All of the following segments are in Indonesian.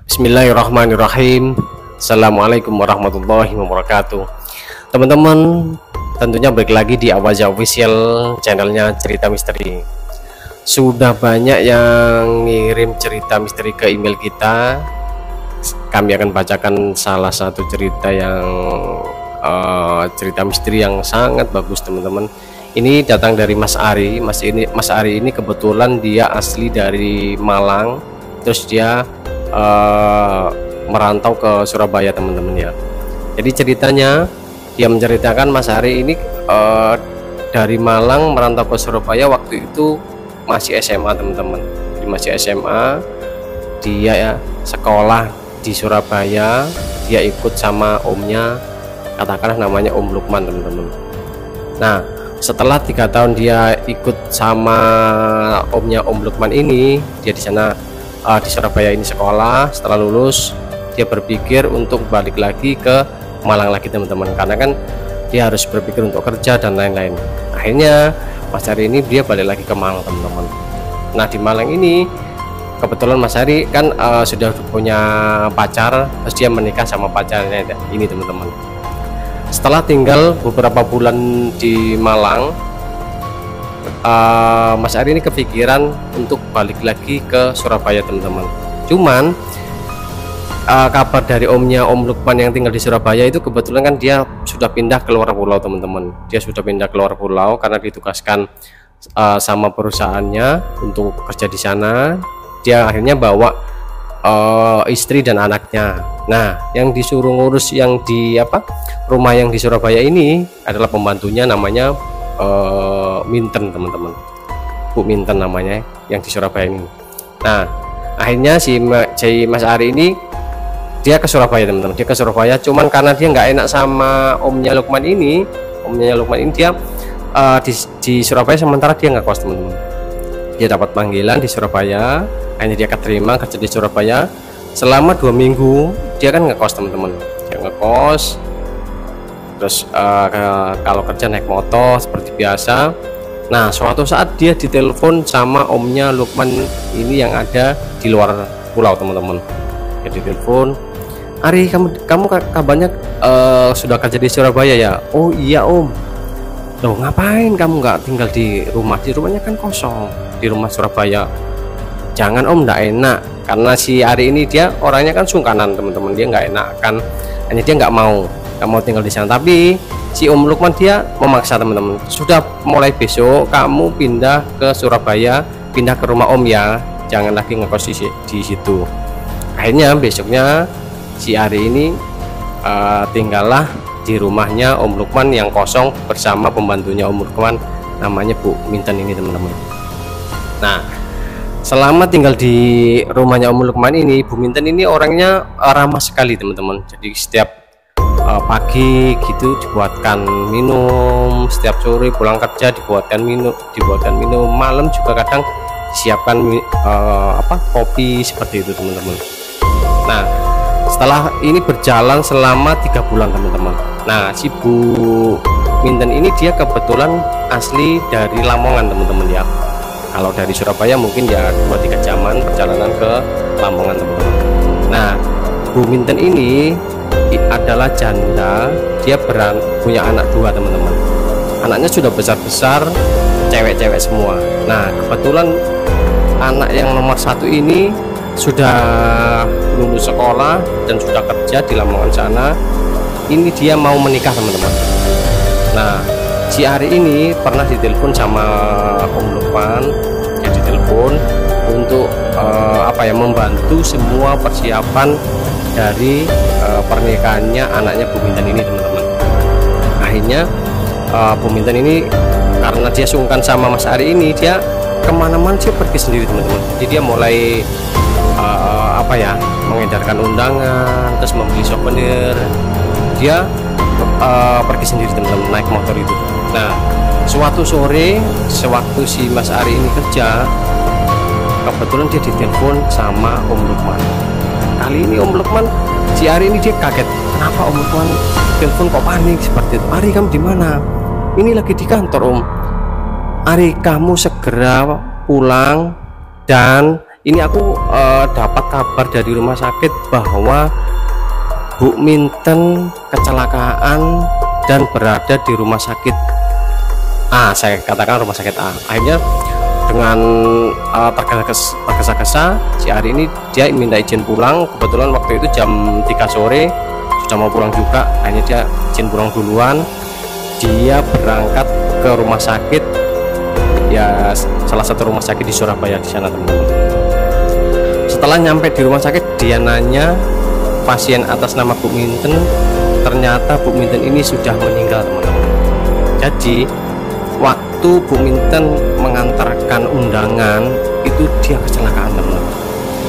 Bismillahirrahmanirrahim. Assalamualaikum warahmatullahi wabarakatuh. Teman-teman, tentunya balik lagi di Awaza Official, channelnya cerita misteri. Sudah banyak yang ngirim cerita misteri ke email kita. Kami akan bacakan salah satu cerita yang cerita misteri yang sangat bagus, teman-teman. Ini datang dari Mas Ari. Mas Ari ini kebetulan dia asli dari Malang, terus dia merantau ke Surabaya, teman-teman ya. Jadi ceritanya dia menceritakan Mas Ari ini dari Malang merantau ke Surabaya waktu itu masih SMA, teman-teman. Jadi masih SMA, dia ya sekolah di Surabaya, dia ikut sama omnya, katakanlah namanya Om Lukman, teman-teman. Nah, setelah 3 tahun dia ikut sama omnya Om Lukman ini, dia di sana di Surabaya ini sekolah. Setelah lulus dia berpikir untuk balik lagi ke Malang lagi, teman-teman, karena kan dia harus berpikir untuk kerja dan lain-lain. Akhirnya Mas Ari ini dia balik lagi ke Malang, teman-teman. Nah, di Malang ini kebetulan Mas Ari kan sudah punya pacar, terus dia menikah sama pacarnya ini, teman-teman. Setelah tinggal beberapa bulan di Malang, Mas Ari ini kepikiran untuk balik lagi ke Surabaya, teman-teman. Cuman kabar dari omnya Om Lukman yang tinggal di Surabaya itu kebetulan kan dia sudah pindah ke luar pulau, teman-teman. Dia sudah pindah ke luar pulau karena ditugaskan sama perusahaannya untuk kerja di sana. Dia akhirnya bawa istri dan anaknya. Nah, yang disuruh ngurus yang di rumah yang di Surabaya ini adalah pembantunya, namanya Minten, teman-teman. Bu Minten namanya yang di Surabaya ini. Nah, akhirnya si Mas Ari ini dia ke Surabaya, teman-teman. Dia ke Surabaya, cuman karena dia nggak enak sama omnya Lukman ini dia di Surabaya sementara dia nggak kos, teman-teman. Dia dapat panggilan di Surabaya, akhirnya dia keterima kerja di Surabaya selama 2 minggu. Dia kan ngekos, teman-teman. Dia ngekos, terus kalau kerja naik motor seperti biasa. Nah, suatu saat dia ditelepon sama omnya Lukman ini yang ada di luar pulau, teman-teman. Dia ditelepon, "Ari, kamu kabarnya sudah kerja di Surabaya ya?" "Oh iya Om." "Loh, ngapain kamu nggak tinggal di rumah? Di rumahnya kan kosong, di rumah Surabaya." "Jangan Om, nggak enak." Karena si Ari ini dia orangnya kan sungkanan, teman-teman. Dia nggak enak kan, hanya dia nggak mau tinggal di sana. Tapi si Om Lukman dia memaksa, teman-teman. "Sudah mulai besok kamu pindah ke Surabaya, pindah ke rumah Om ya, jangan lagi ngekos di situ." Akhirnya besoknya si Ari ini tinggallah di rumahnya Om Lukman yang kosong bersama pembantunya Om Lukman, namanya Bu Minten ini, teman-teman. Nah, selama tinggal di rumahnya Om Lukman ini, Bu Minten ini orangnya ramah sekali, teman-teman. Jadi setiap pagi gitu dibuatkan minum, setiap sore pulang kerja dibuatkan minum, malam juga kadang disiapkan kopi seperti itu, teman-teman. Nah, setelah ini berjalan selama 3 bulan, teman-teman. Nah, si Bu Minten ini dia kebetulan asli dari Lamongan, teman-teman ya. Kalau dari Surabaya mungkin ya 2-3 jaman perjalanan ke Lamongan, teman-teman. Nah, Bu Minten ini adalah janda. Dia punya anak 2, teman-teman. Anaknya sudah besar-besar, cewek-cewek semua. Nah, kebetulan anak yang nomor 1 ini sudah lulus sekolah dan sudah kerja di Lamongan sana. Ini dia mau menikah, teman-teman. Nah, si Ari ini pernah ditelepon sama Om Lukman. Dia ditelepon untuk membantu semua persiapan dari pernikahannya anaknya Bu Minten ini, teman-teman. Akhirnya Bu Minten ini karena dia sungkan sama Mas Ari ini, dia kemana-mana dia pergi sendiri, teman-teman. Jadi dia mulai mengedarkan undangan, terus membeli souvenir. Dia pergi sendiri, teman-teman, naik motor itu. Nah, suatu sore sewaktu si Mas Ari ini kerja, kebetulan dia ditelepon sama Om Lukman. Kali ini Om Lukman, si Ari ini dia kaget. Kenapa Om Lukman telepon kok panik seperti itu? "Ari, kamu di mana?" "Ini lagi di kantor Om." "Ari, kamu segera pulang dan ini aku dapat kabar dari rumah sakit bahwa Bu Minten kecelakaan dan berada di rumah sakit A, saya katakan rumah sakit A. Akhirnya dengan tergesa-gesa si Ari ini dia minta izin pulang. Kebetulan waktu itu jam 3 sore sudah mau pulang juga. Akhirnya dia izin pulang duluan. Dia berangkat ke rumah sakit, ya salah satu rumah sakit di Surabaya di sana, teman-teman. Setelah nyampe di rumah sakit, dia nanya pasien atas nama Bu Minten. Ternyata Bu Minten ini sudah meninggal, teman-teman. Jadi waktu Bu Minten mengantarkan undangan itu dia kecelakaan, teman-teman.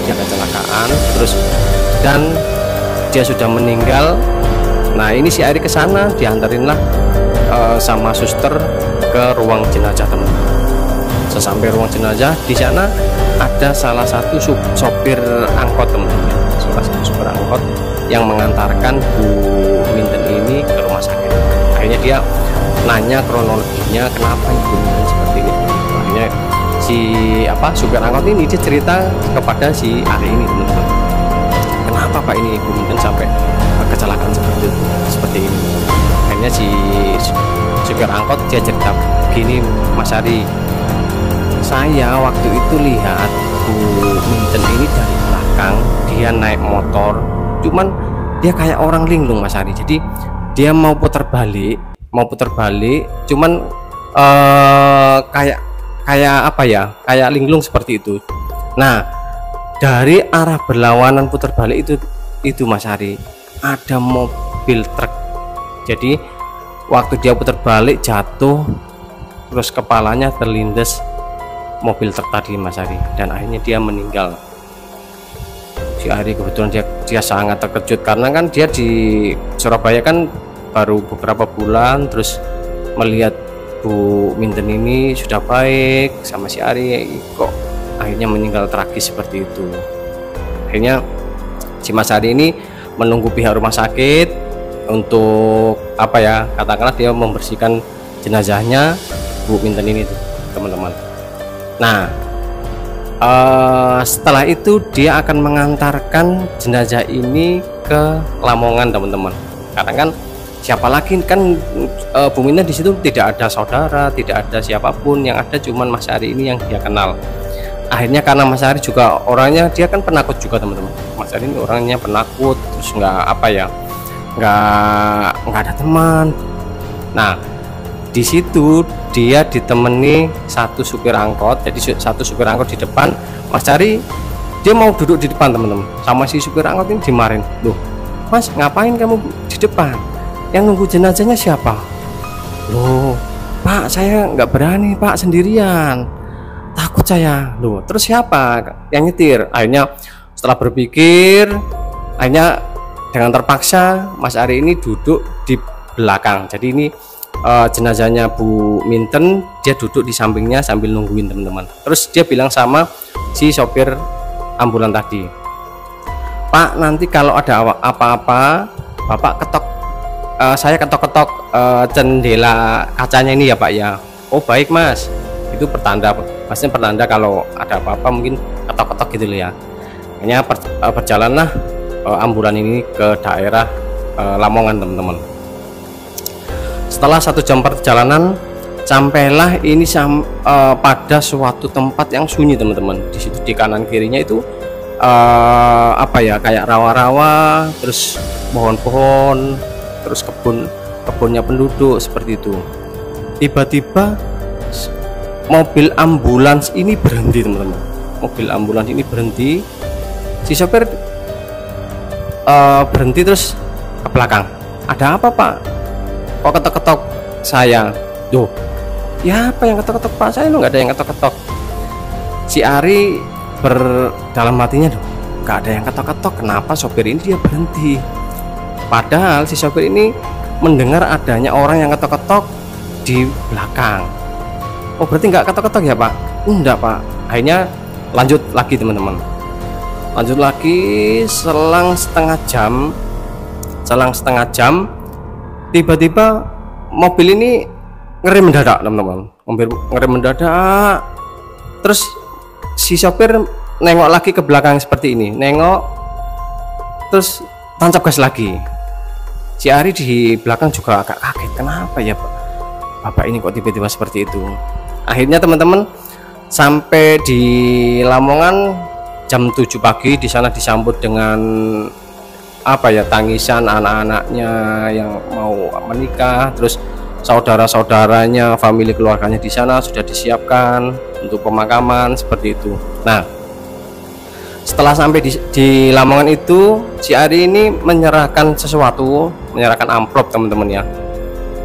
Dia kecelakaan terus dan dia sudah meninggal. Nah, ini si Ari ke sana, diantarinlah sama suster ke ruang jenazah, teman-teman. Sesampai ruang jenazah, di sana ada salah satu sopir angkot, teman-teman. Salah satu sopir angkot yang mengantarkan Bu Minten ini ke rumah sakit. Akhirnya dia nanya kronologinya kenapa Ibu Minten seperti ini. Akhirnya si supir angkot ini dia cerita kepada si Ari ini, teman-teman. Kenapa Pak ini Ibu Minten sampai kecelakaan seperti ini? Akhirnya si supir angkot dia cerita gini, Mas Ari, saya waktu itu lihat Bu Minten ini dari belakang, dia naik motor, cuman dia kayak orang linglung, Mas Ari. Jadi dia mau putar balik, cuman kayak apa ya, kayak linglung seperti itu. Nah, dari arah berlawanan putar balik itu Mas Ari, ada mobil truk. Jadi waktu dia putar balik jatuh, terus kepalanya terlindas mobil truk tadi, Mas Ari, dan akhirnya dia meninggal. Si Ari kebetulan dia sangat terkejut karena kan dia di Surabaya kan baru beberapa bulan, terus melihat Bu Minten ini sudah baik sama si Ari, kok akhirnya meninggal tragis seperti itu. Akhirnya si Mas Ari ini menunggu pihak rumah sakit untuk katakanlah dia membersihkan jenazahnya Bu Minten ini, teman-teman. Nah, setelah itu dia akan mengantarkan jenazah ini ke Lamongan, teman-teman. Karena kan siapa lagi kan, Bu Minten di situ tidak ada saudara, tidak ada siapapun, yang ada cuman Mas Ari ini yang dia kenal. Akhirnya karena Mas Ari juga orangnya dia kan penakut juga, teman-teman. Mas Ari ini orangnya penakut, terus nggak ada teman. Nah, di situ dia ditemani satu supir angkot. Jadi satu supir angkot di depan, Mas Ari dia mau duduk di depan, teman-teman. Sama si supir angkot ini dimarahin, loh Mas, ngapain kamu di depan? Yang nunggu jenazahnya siapa? Loh Pak, saya nggak berani Pak, sendirian, takut saya. Loh terus siapa yang nyetir? Akhirnya setelah berpikir, akhirnya dengan terpaksa Mas Ari ini duduk di belakang. Jadi ini jenazahnya Bu Minten, dia duduk di sampingnya sambil nungguin, teman-teman. Terus dia bilang sama si sopir ambulan tadi, Pak, nanti kalau ada apa-apa Bapak ketok, saya ketok-ketok jendela kacanya ini ya Pak ya. Oh baik Mas, itu pertanda, maksudnya pertanda kalau ada apa-apa mungkin ketok-ketok gitu loh ya. Hanya berjalanlah ambulan ini ke daerah Lamongan, teman-teman. Setelah 1 jam perjalanan, sampailah ini pada suatu tempat yang sunyi, teman-teman. Di situ di kanan kirinya itu kayak rawa-rawa, terus pohon-pohon, terus kebunnya penduduk seperti itu. Tiba-tiba mobil ambulans ini berhenti, teman-teman. Mobil ambulans ini berhenti. Si sopir berhenti terus ke belakang. Ada apa Pak? Kok ketok-ketok saya? Duh, ya apa yang ketok-ketok Pak? Saya nggak ada yang ketok-ketok. Si Ari dalam hatinya, duh, nggak ada yang ketok-ketok. Kenapa sopir ini dia berhenti? Padahal si sopir ini mendengar adanya orang yang ketok-ketok di belakang. Oh berarti nggak ketok-ketok ya Pak? Enggak Pak. Akhirnya lanjut lagi, teman-teman. Lanjut lagi selang setengah jam, tiba-tiba mobil ini ngerem mendadak, teman-teman. Mobil ngerem mendadak, terus si sopir nengok lagi ke belakang seperti ini, nengok terus tancap gas lagi. Si Ari di belakang juga agak kaget, kenapa ya bapak ini kok tiba-tiba seperti itu. Akhirnya teman-teman sampai di Lamongan jam 7 pagi, di sana disambut dengan apa ya, tangisan anak-anaknya yang mau menikah, terus saudara-saudaranya, famili keluarganya di sana sudah disiapkan untuk pemakaman seperti itu. Nah, setelah sampai di Lamongan itu, si Ari ini menyerahkan sesuatu, menyerahkan amplop teman-teman ya.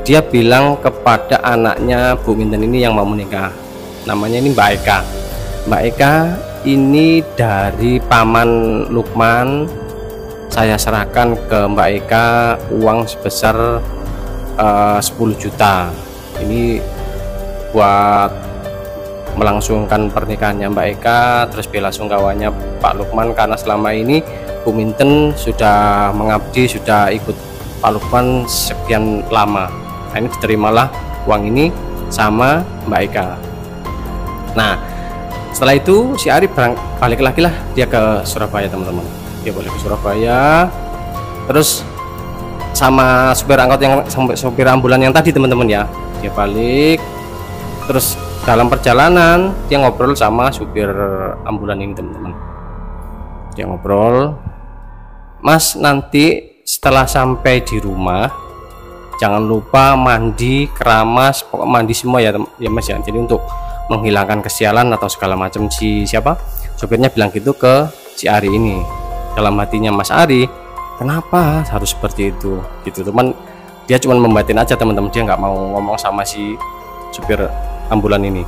Dia bilang kepada anaknya Bu Minten ini yang mau menikah, namanya ini Mbak Eka. Mbak Eka ini dari paman Lukman, saya serahkan ke Mbak Eka uang sebesar 10 juta. Ini buat melangsungkan pernikahannya Mbak Eka, terus bela sungkawanya Pak Lukman, karena selama ini Bu Minten sudah mengabdi, sudah ikut Pak Lukman sekian lama. Nah, ini diterimalah uang ini sama Mbak Eka. Nah, setelah itu si Ari balik lagi lah dia ke Surabaya teman-teman. Dia balik ke Surabaya, terus sama supir angkot yang sampai supir ambulan yang tadi teman-teman ya, dia balik. Terus dalam perjalanan dia ngobrol sama supir ambulan ini teman-teman. Dia ngobrol, Mas, nanti setelah sampai di rumah jangan lupa mandi, keramas, pokok mandi semua ya Mas ya. Jadi untuk menghilangkan kesialan atau segala macam. Siapa supirnya bilang gitu ke si Ari ini. Dalam hatinya Mas Ari, kenapa harus seperti itu gitu, teman. Dia cuma membatin aja teman-teman, dia nggak mau ngomong sama si supir ambulan ini.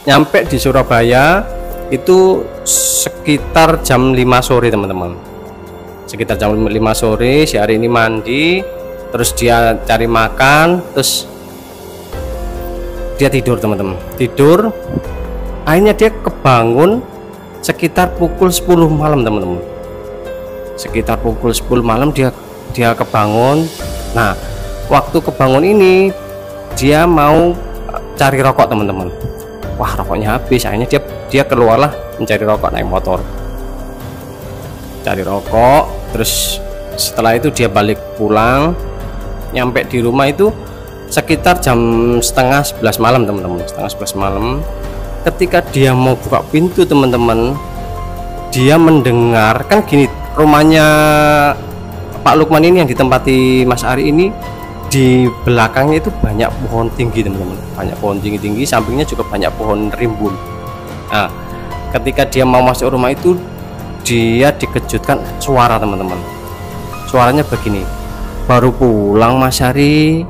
Nyampe di Surabaya itu sekitar jam 5 sore teman-teman. Sekitar jam 5 sore si Ari ini mandi, terus dia cari makan, terus dia tidur teman-teman. Tidur, akhirnya dia kebangun sekitar pukul 10 malam teman-teman. Sekitar pukul 10 malam dia kebangun. Nah, waktu kebangun ini dia mau cari rokok teman-teman. Wah, rokoknya habis. Akhirnya dia keluarlah mencari rokok, naik motor cari rokok. Terus setelah itu dia balik pulang. Nyampe di rumah itu sekitar jam setengah 11 malam teman-teman, setengah 11 malam. Ketika dia mau buka pintu teman-teman, dia mendengar, kan gini, rumahnya Pak Lukman ini yang ditempati Mas Ari ini, di belakangnya itu banyak pohon tinggi teman-teman, banyak pohon tinggi-tinggi, sampingnya juga banyak pohon rimbun. Nah, ketika dia mau masuk rumah itu, dia dikejutkan suara teman-teman. Suaranya begini, baru pulang Mas Ari,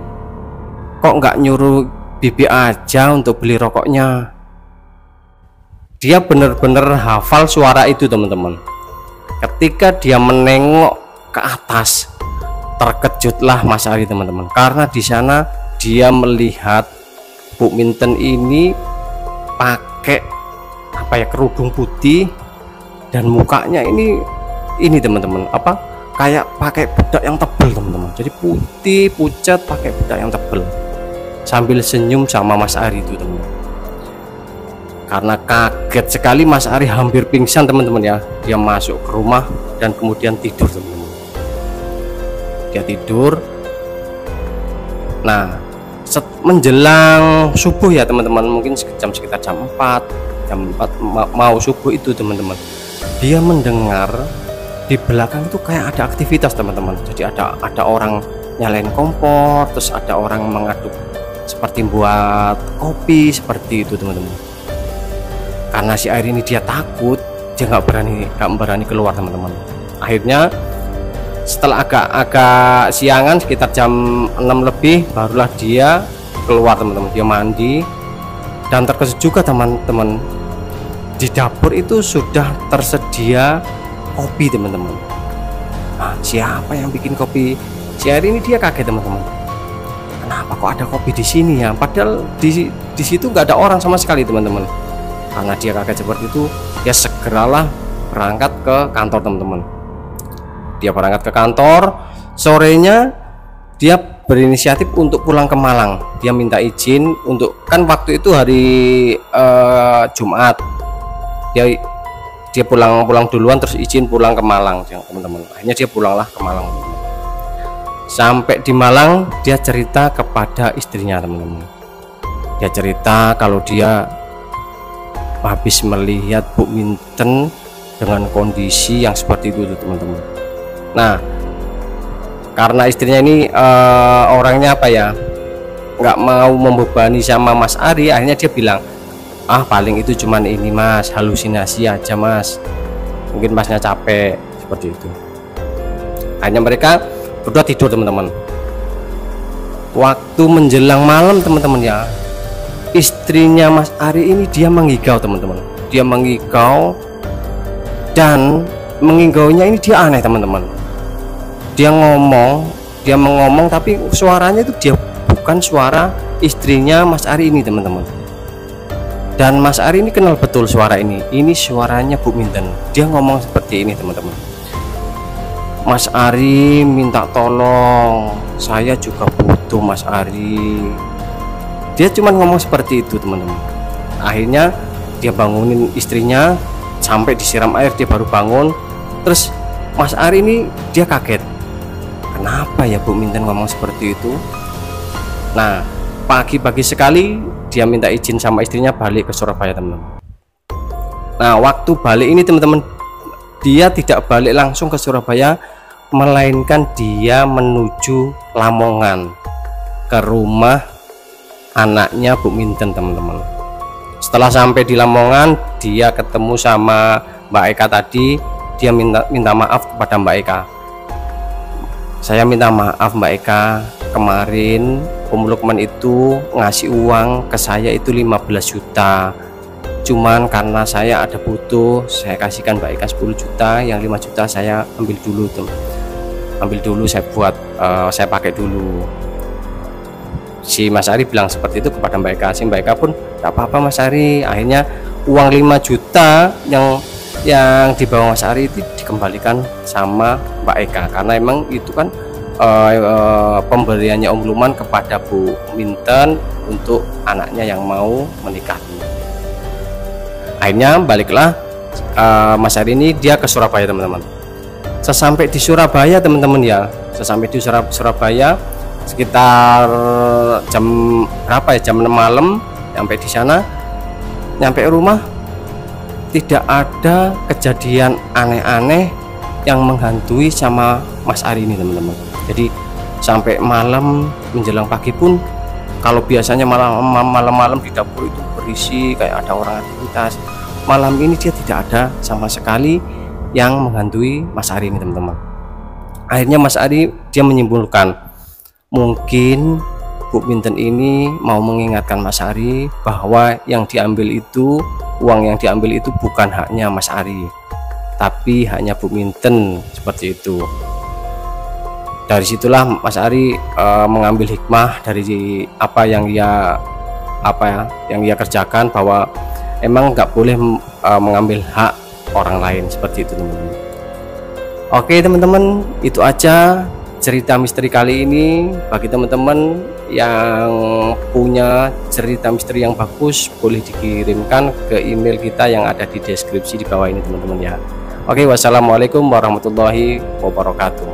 kok nggak nyuruh bibi aja untuk beli rokoknya. Dia benar-benar hafal suara itu teman-teman. Ketika dia menengok ke atas, terkejutlah Mas Ari teman-teman, karena di sana dia melihat Bu Minten ini pakai apa ya, kerudung putih, dan mukanya ini teman-teman, apa, kayak pakai bedak yang tebal teman-teman. Jadi putih pucat pakai bedak yang tebal, sambil senyum sama Mas Ari itu teman-teman. Karena kaget sekali Mas Ari hampir pingsan teman-teman ya. Dia masuk ke rumah dan kemudian tidur teman-teman. Dia tidur. Nah, menjelang subuh ya teman-teman, mungkin sekitar jam 4 mau subuh itu teman-teman, dia mendengar di belakang itu kayak ada aktivitas teman-teman. Jadi ada orang nyalain kompor, terus ada orang mengaduk seperti buat kopi seperti itu teman-teman. Karena si Ari ini dia takut, dia nggak berani keluar teman-teman. Akhirnya setelah agak siangan, sekitar jam 6 lebih, barulah dia keluar teman-teman. Dia mandi, dan terkejut juga teman-teman, di dapur itu sudah tersedia kopi teman-teman. Nah, siapa yang bikin kopi? Si Ari ini dia kaget teman-teman. Kenapa kok ada kopi di sini ya? Padahal di situ nggak ada orang sama sekali teman-teman. Karena dia kaget seperti itu, dia segeralah berangkat ke kantor teman-teman. Dia berangkat ke kantor. Sorenya dia berinisiatif untuk pulang ke Malang. Dia minta izin untuk, kan waktu itu hari Jumat, dia dia pulang duluan, terus izin pulang ke Malang teman-teman. Akhirnya dia pulanglah ke Malang. Sampai di Malang dia cerita kepada istrinya teman-teman. Dia cerita kalau dia habis melihat Bu Minten dengan kondisi yang seperti itu teman-teman. Nah, karena istrinya ini orangnya apa ya, nggak mau membebani sama Mas Ari, akhirnya dia bilang, ah paling itu cuman ini Mas, halusinasi aja Mas, mungkin Masnya capek, seperti itu. Akhirnya mereka berdua tidur teman-teman. Waktu menjelang malam teman-teman ya, istrinya Mas Ari ini dia mengigau teman-teman. Dia mengigau, dan mengigaunya ini dia aneh teman-teman. Dia ngomong tapi suaranya itu dia bukan suara istrinya Mas Ari ini teman-teman. Dan Mas Ari ini kenal betul suara ini suaranya Bu Minten. Dia ngomong seperti ini teman-teman. Mas Ari minta tolong, saya juga butuh Mas Ari. Dia cuma ngomong seperti itu teman-teman. Akhirnya dia bangunin istrinya, sampai disiram air dia baru bangun. Terus Mas Ari ini dia kaget, kenapa ya Bu Minten ngomong seperti itu. Nah, pagi-pagi sekali dia minta izin sama istrinya balik ke Surabaya teman-teman. Nah, waktu balik ini teman-teman, dia tidak balik langsung ke Surabaya, melainkan dia menuju Lamongan ke rumah anaknya Bu Minten teman-teman. Setelah sampai di Lamongan, dia ketemu sama Mbak Eka tadi. Dia minta maaf kepada Mbak Eka. Saya minta maaf Mbak Eka, kemarin Om Lukman itu ngasih uang ke saya itu 15 juta. Cuman karena saya ada butuh, saya kasihkan Mbak Eka 10 juta, yang 5 juta saya ambil dulu tuh. Ambil dulu, saya buat saya pakai dulu. Si Mas Ari bilang seperti itu kepada Mbak Eka. Si Mbak Eka pun tak apa-apa Mas Ari. Akhirnya uang 5 juta yang dibawa Mas Ari itu dikembalikan sama Mbak Eka, karena emang itu kan pemberiannya Om Lukman kepada Bu Minten untuk anaknya yang mau menikah. Akhirnya baliklah Mas Ari ini dia ke Surabaya teman-teman. Sesampai di Surabaya teman-teman ya, sesampai di Surabaya sekitar jam berapa ya, jam 6 malam sampai di sana. Nyampe rumah tidak ada kejadian aneh-aneh yang menghantui sama Mas Ari ini teman-teman. Jadi sampai malam menjelang pagi pun, kalau biasanya malam-malam di dapur itu berisi kayak ada orang aktivitas, malam ini dia tidak ada sama sekali yang menghantui Mas Ari ini teman-teman. Akhirnya Mas Ari dia menyimpulkan, mungkin Bu Minten ini mau mengingatkan Mas Ari bahwa yang diambil itu, uang yang diambil itu bukan haknya Mas Ari, tapi haknya Bu Minten, seperti itu. Dari situlah Mas Ari mengambil hikmah dari apa yang ia kerjakan, bahwa emang nggak boleh mengambil hak orang lain, seperti itu teman-teman. Oke teman-teman, itu aja cerita misteri kali ini. Bagi teman-teman yang punya cerita misteri yang bagus, boleh dikirimkan ke email kita yang ada di deskripsi di bawah ini teman-teman ya. Oke, wassalamualaikum warahmatullahi wabarakatuh.